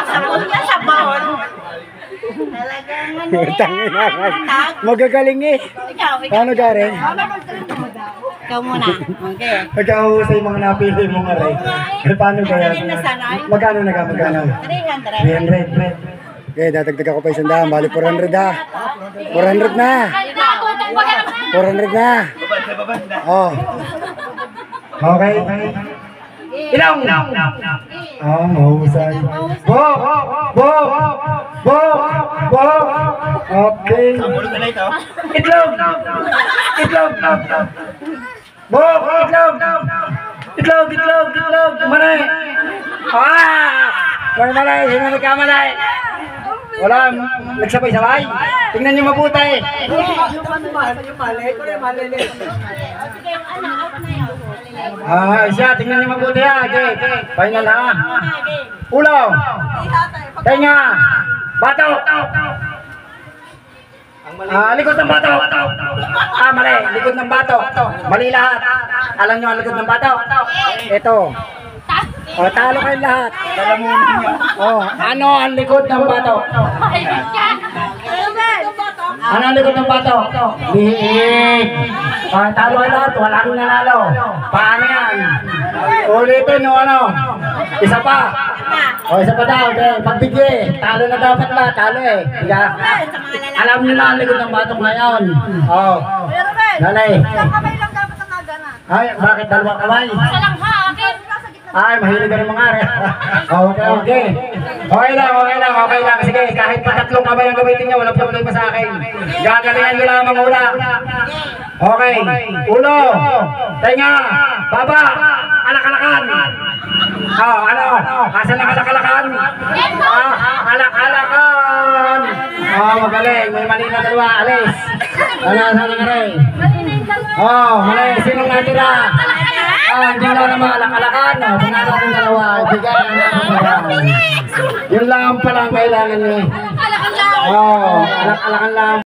Sabon niya, sabon. Talagang magagaling eh. Paano garing? Ikaw muna. Okay. Pagkahusay mga napili mong aray. Paano kaya? Magkano na ka? Magkano? 300. 300. Okay, dadagdag ako pa 100. Bali 400 ha. 400 na. 400 na. Oh. Okay. Ilang? Ah, mahusay. Bo! Bo! Bo! Bo! Okay. Itlog! Itlog! Bo! Itlog! Itlog! Itlog! Itlog! Manay! Wala manay! Sino nagkamanay? Wala, nagsabay-sabay. Tingnan niyo mabuti. Siya, tingnan niyo mabuti ha. Okay, final ha. Ulo. Tenga. Bato. Likod ng bato. Mali. Likod ng bato. Mali lahat. Alam niyo ang likod ng bato? Ito. Talo kayo lahat. Ano ang likod ng bato? Ano ang likod ng bato? Talo kayo lahat. Wala kang nanalo. Paano yan? Ulitin o ano? Isa pa. Isa pa daw. Pagbigay. Talo na dapat lahat. Talo eh. Alam nyo na ang likod ng bato ngayon. Dalay. Ilang kamay lang dapat ang nagana. Ay, bakit dalawang kamay? Isa lang ha, akin. Ay, mahilig ka ng mga are. Okay. Okay lang. Sige, kahit pa 3 kamay ang gamitin niyo, walang problema sa akin. Gagalingan nyo lang ang ula. Okay. Ulo. Tenga. Baba. Alak-alakan. Ano? Asan ang alak-alakan? Alak-alakan. Magaling. May mali na dalawa. Alis. Saan ang aray? Mali. Sinong natira? Hindi na naman alak-alakan. Pinata ng dalawa. Bigay ang alak-alakan. Yun lang pala ang kailangan niyo. Alakan lang. Alak-alakan lang.